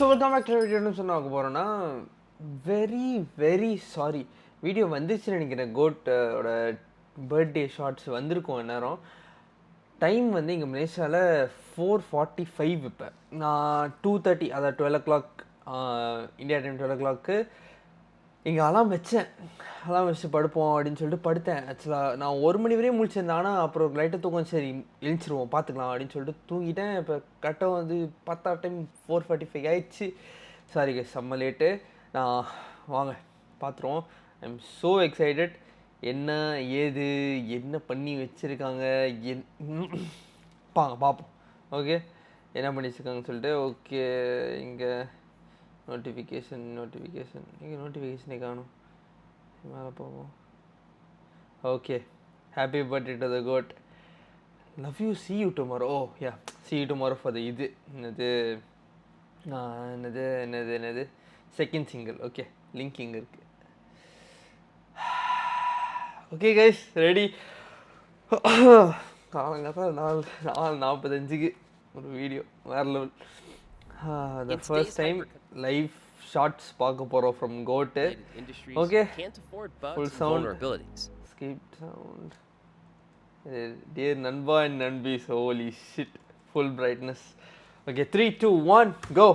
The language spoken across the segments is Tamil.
ஸோ வெல்கம் பேக் டு வீடியோன்னு சொன்னாக்க போகிறோன்னா வெரி வெரி சாரி வீடியோ வந்துச்சுன்னு நினைக்கிறேன். கோட்டோட பர்த்டே ஷார்ட்ஸ் வந்திருக்கும் நேரம். டைம் வந்து இங்கே மலேசியாவில் 4:45. இப்போ நான் 2:30 அதாவது 12 o'clock இந்தியா டைம் 12 o'clock இங்கே அலாம் வச்சேன். அலாம் வச்சு படுப்போம் அப்படின்னு சொல்லிட்டு படுத்தேன். ஆக்சுவலாக நான் 1 மணி வரையும் முழிச்சிருந்தேன். ஆனால் அப்புறம் லைட்டாக தூக்கம், சரி எழுந்திருவோம் பார்த்துக்கலாம் அப்படின்னு சொல்லிட்டு தூங்கிட்டேன். இப்போ கரெக்டாக வந்து 10 டைம் 4:45 ஆயிடுச்சு. சாரி கே, செம்ம லேட்டு. நான் வாங்க பார்த்துருவோம். I am so excited. என்ன ஏது என்ன பண்ணி வச்சுருக்காங்க பார்ப்போம். ஓகே, என்ன பண்ணி வச்சுருக்காங்கன்னு சொல்லிட்டு. ஓகே, இங்கே நோட்டிஃபிகேஷன் இங்கே நோட்டிஃபிகேஷனே காணும். மேலே போவோம். Okay, happy birthday to the goat. Love you, see you tomorrow. Oh yeah, see you tomorrow for the இது என்னது செகண்ட் சிங்கிள். ஓகே, லிங்க் இங்கே இருக்குது. Okay guys, ready. காலங்காத்தால் 4:45 ஒரு வீடியோ வேறு level. The first time live shorts பார்க்க போகிறோம் from GOAT. Okay, full sound, skip sound. Dear நண்பா அண்ட் நண்பீஸ், holy shit, full brightness. Okay, 3, 2, 1 go.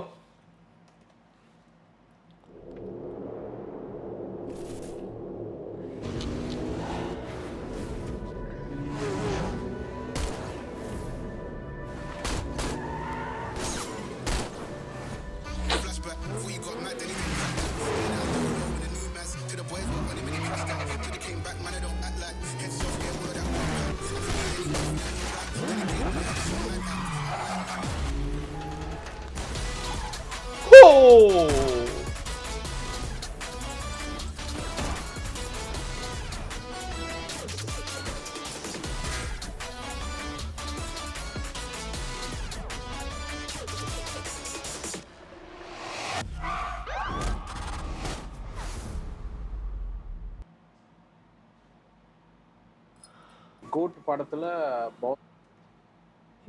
GOAT படத்துல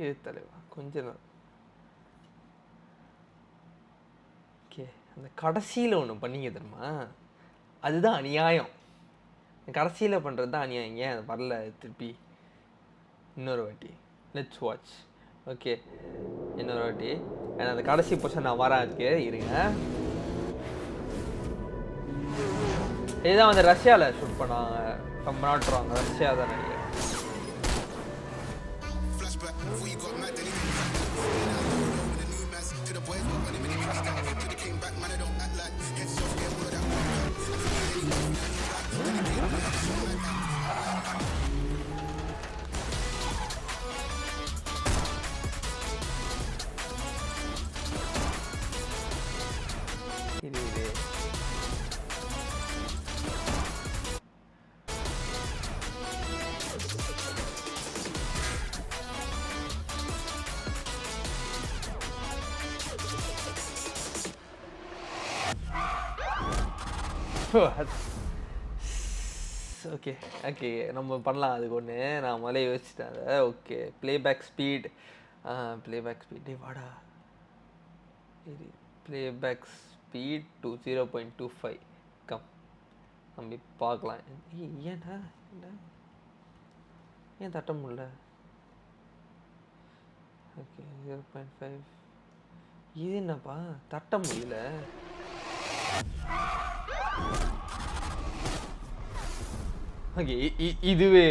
இது தலைவா கொஞ்ச நாள். ஓகே, அந்த கடைசியில் ஒன்று பண்ணிங்க தெரியுமா, அதுதான் அநியாயம். கடைசியில் பண்ணுறது தான் அநியாயம். ஏன் அது வரல திருப்பி இன்னொரு வாட்டி? Let's watch. ஓகே, இன்னொரு வாட்டி. ஏன்னா அந்த கடைசி பொசிஷன் நான் வரேன். அதுக்கு இருங்க. இதுதான் வந்து ரஷ்யாவில் ஷூட் பண்ணாங்க. ரொம்ப நாட்டுறாங்க ரஷ்யா தான் நினைக்கிறேன். ஓகே ஓகே, நம்ம பண்ணலாம். அதுக்கு ஒன்று நான் முதல்ல யோசிச்சிட்டேன் அதை. ஓகே, ப்ளேபேக் ஸ்பீட் வாடா. இது ப்ளேபேக் ஸ்பீட் to 0.25 கம் நம்பி பார்க்கலாம். ஏன்டா ஏன் தட்ட முடியல? ஓகே, 0.5. இது என்னப்பா தட்ட முடியல? ஓகே, இதுவே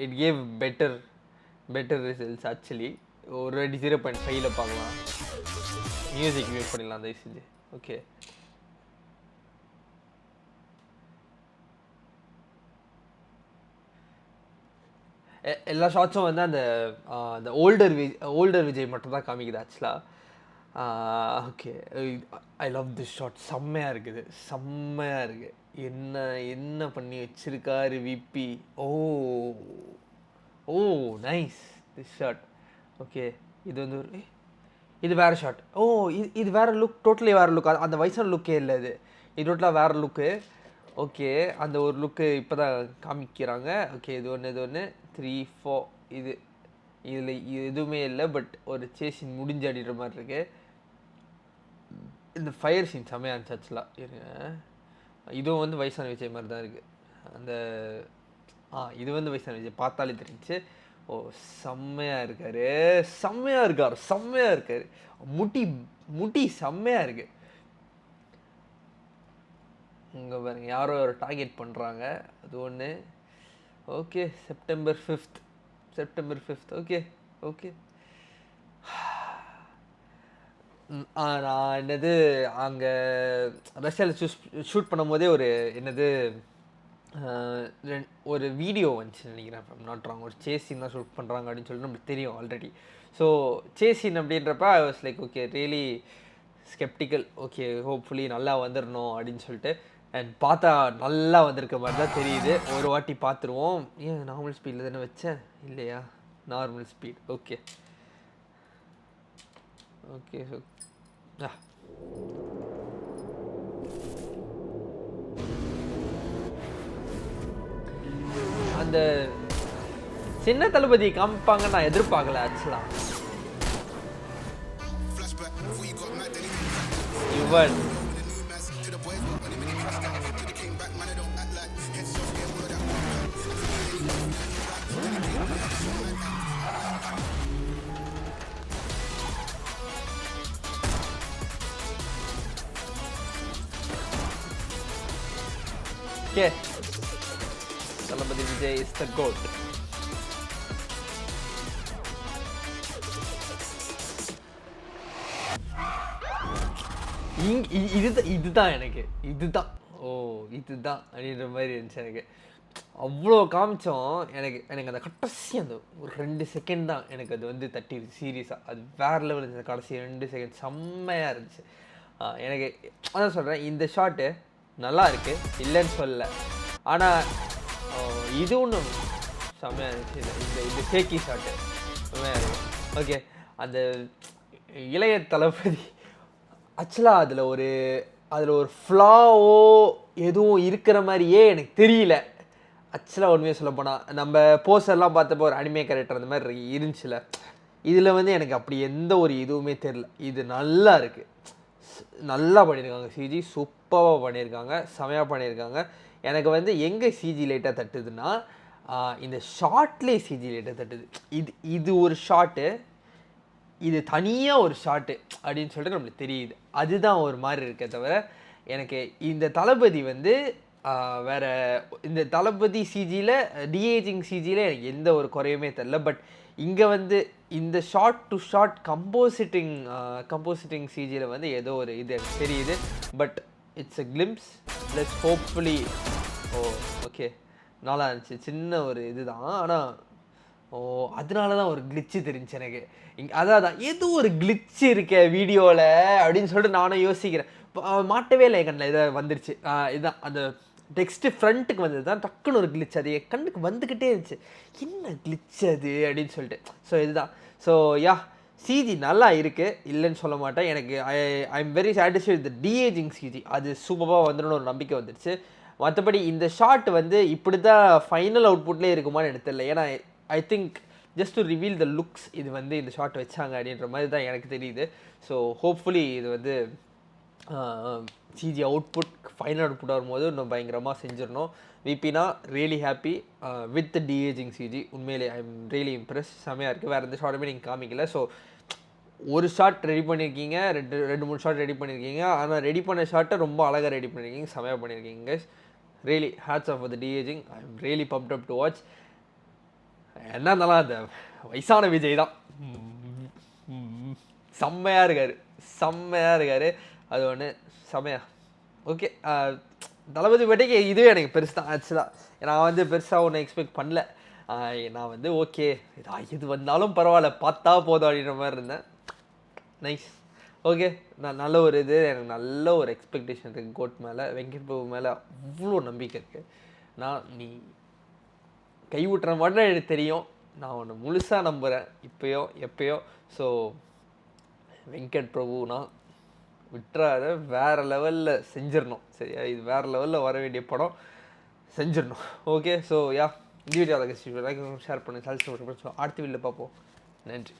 it gave better results actually. ஒரு வாட்டி 0.5ல பார்க்கலாம். மியூசிக் மியூட் பண்ணிடலாம் தயவு செஞ்சு. ஓகே, எல்லா ஷார்ட்ஸும் வந்து அந்த ஓல்டர் விஜய் மட்டும் தான் காமிக்குது ஆக்சுவலாக. Okay, I love this short. செம்மையாக இருக்குது. என்ன பண்ணி வச்சிருக்காரு VP. Oh nice this short. Okay, இது வந்து இது வேறு ஷார்ட். இது வேறு லுக், டோட்டலி வேறு லுக். அந்த வயசான லுக்கே இல்லை. இது டோட்டலாக வேறு லுக்கு. ஓகே, அந்த ஒரு லுக்கு இப்போ தான் காமிக்கிறாங்க. ஓகே, இது ஒன்று 3, 4. இதில் எதுவுமே இல்லை, பட் ஒரு சேசின் முடிஞ்சு அடிக்கிற மாதிரி இருக்குது. இந்த ஃபயர் சீன் செம்மையாக இருந்துச்சு ஆக்சுவலாக. இருங்க, இதுவும் வந்து வயசான விஜய் மாதிரி தான் இருக்குது. அந்த இது வந்து வயசான விஜய் பார்த்தாலே தெரிஞ்சு. ஓ செம்மையாக இருக்கார், செம்மையாக இருக்கார், செம்மையாக இருக்கார். முடி முடி செம்மையாக இருக்குது. இங்கே பாருங்க, யாரோ ஒரு டார்கெட் பண்ணுறாங்க, அது ஒன்று. Okay, September 5th. Okay okay. நான் என்னது அங்கே ரஷ்யாவில் ஷூட் பண்ணும் போதே ஒரு என்னது ஒரு வீடியோ வந்துச்சு நினைக்கிறேன், நாட் ராங். ஒரு சேசின் தான் ஷூட் பண்ணுறாங்க அப்படின்னு சொல்லிட்டு நம்மளுக்கு தெரியும் ஆல்ரெடி. ஸோ சேசின் அப்படின்றப்ப I was like okay really sceptical. Okay hopefully நல்லா வந்துடணும் அப்படின்னு சொல்லிட்டு. அண்ட் பார்த்தா நல்லா வந்திருக்க மாதிரி தான் தெரியுது. ஒரு வாட்டி பார்த்துருவோம். ஏன் நார்மல் ஸ்பீடில் தானே வச்சேன், இல்லையா? Normal speed. Okay okay. So அந்த சின்ன தளபதி காமிப்பாங்க நான் எதிர்பார்க்கல ஆக்சுவலாக. இவன் okay. தளபதி விஜய் இஸ் த கோட். இதுதான் எனக்கு இதுதான் அப்படின்ற மாதிரி இருந்துச்சு எனக்கு. அவ்வளோ காமிச்சோம். எனக்கு அந்த கடைசி அந்த ஒரு 2 செகண்ட் தான் எனக்கு அது வந்து தட்டிடுச்சு சீரியஸாக. அது வேறு லெவல் இருந்துச்சு. கடைசி 2 செகண்ட் செம்மையாக இருந்துச்சு. எனக்கு அதான் சொல்கிறேன், இந்த ஷாட்டு நல்லா இருக்குது, இல்லைன்னு சொல்லலை. ஆனால் இது ஒன்றும் செம்மையாக இருந்துச்சு. இந்த ஷேக்கி ஷாட்டு செம்மையாக இருக்குது. ஓகே, அந்த இளைய தளபதி ஆக்சுவலாக அதில் ஒரு ஃப்ளாவோ எதுவும் இருக்கிற மாதிரியே எனக்கு தெரியல ஆக்சுவலாக. உண்மையாக சொல்ல போனால் நம்ம போஸ்டர்லாம் பார்த்தப்போ ஒரு அனிமே கேரக்டர் அந்த மாதிரி இருந்துச்சுல, இதில் வந்து எனக்கு அப்படி எந்த ஒரு இதுவுமே தெரில. இது நல்லா இருக்குது, நல்லா பண்ணியிருக்காங்க. சிஜி சூப்பராக பண்ணியிருக்காங்க, செமையாக பண்ணியிருக்காங்க. எனக்கு வந்து எங்கே சிஜி லைட்டாக தட்டுதுன்னா இந்த ஷார்ட்லேயே சிஜி லைட்டாக தட்டுது. இது ஒரு ஷாட்டு, இது தனியாக ஒரு ஷாட்டு அப்படின்னு சொல்லிட்டு நம்மளுக்கு தெரியுது. அதுதான் ஒரு மாதிரி இருக்கே தவிர எனக்கு இந்த தளபதி வந்து வேறு இந்த தளபதி சிஜியில் டிஏஜிங் சிஜியில் எனக்கு எந்த ஒரு குறையுமே தெரில. பட் இங்கே வந்து இந்த ஷார்ட் டு ஷார்ட் கம்போசிட்டிங் சிஜியில் வந்து ஏதோ ஒரு இது எனக்கு தெரியுது. But it's a glimpse. Let's hopefully. Okay, நல்லா இருந்துச்சு. சின்ன ஒரு இதுதான், ஆனால் அதனால தான் ஒரு கிளிச்சு தெரிஞ்சு எனக்கு. அதான் ஏதோ ஒரு கிளிச்சு இருக்க வீடியோவில் அப்படின்னு சொல்லிட்டு நானும் யோசிக்கிறேன். மாட்டவே இல்லை கண்ணில், இதை வந்துருச்சு. இதுதான் அந்த டெக்ஸ்ட்டு ஃப்ரண்ட்டுக்கு வந்தது தான் டக்குன்னு ஒரு கிளிச். அது என் கண்ணுக்கு வந்துக்கிட்டே இருந்துச்சு, என்ன கிளிச் அது அப்படின்னு சொல்லிட்டு. ஸோ இதுதான். ஸோ சிஜி நல்லா இருக்குது, இல்லைன்னு சொல்ல மாட்டேன். எனக்கு I am very satisfied with de-aging CG. அது சூப்பராக வந்துடும் ஒரு நம்பிக்கை வந்துடுச்சு. மற்றபடி இந்த ஷாட் வந்து இப்படி தான் ஃபைனல் அவுட்புட்லேயே இருக்குமான்னு எனக்கு தெரியல. ஏன்னா I think just to reveal the looks இது வந்து இந்த ஷாட் வச்சாங்க அப்படின்ற மாதிரி தான் எனக்கு தெரியுது. ஸோ ஹோப்ஃபுல்லி இது வந்து சிஜி அவுட்புட் ஃபைனல் அவுட்புட் வரும்போது இன்னும் பயங்கரமாக செஞ்சிடணும். விபினா really happy with de-aging CG. உண்மையிலே ஐ எம் ரியலி இம்ப்ரெஸ். செமையாக இருக்குது. வேறு எந்த ஷாட்டுமே நீங்கள் காமிக்கல. ஸோ ஒரு ஷாட் ரெடி பண்ணியிருக்கீங்க, ரெண்டு மூணு ஷாட் ரெடி பண்ணியிருக்கீங்க. ஆனால் ரெடி பண்ண ஷாட்டை ரொம்ப அழகாக ரெடி பண்ணியிருக்கீங்க, செமையாக பண்ணியிருக்கீங்க guys. Really hats off the de-aging. I am really pumped up to watch. என்ன இருந்தாலும் அந்த வயசான விஜய் தான் செம்மையாக இருக்கார். அது ஒன்று செம்மையா. ஓகே, தளபதி பேட்டைக்கு இதுவே எனக்கு பெருசு தான் ஆக்சுவலாக. நான் வந்து பெருசாக ஒன்று எக்ஸ்பெக்ட் பண்ணல. நான் வந்து ஓகே இது வந்தாலும் பரவாயில்ல, பார்த்தா போதும் அப்படின்ற மாதிரி இருந்தேன். நைஸ். ஓகே, நான் நல்ல ஒரு இது, எனக்கு நல்ல ஒரு எக்ஸ்பெக்டேஷன் இருக்குது கோட் மேலே, வெங்கட் பிரபு மேலே அவ்வளோ நம்பிக்கை இருக்குது. நீ கைவிட்டுற மட்டும் எனக்கு தெரியும், நான் ஒன்று முழுசாக நம்புகிறேன் எப்பயோ. ஸோ வெங்கட் பிரபுனா விட்டுறாத, வேறு லெவலில் செஞ்சிடணும். சரியா, இது வேறு லெவலில் வர வேண்டிய படம், செஞ்சிடணும். ஓகே, ஸோ இந்த வீடியோ ஷேர் பண்ணி அடுத்த வீடியோவில் பார்ப்போம். நன்றி.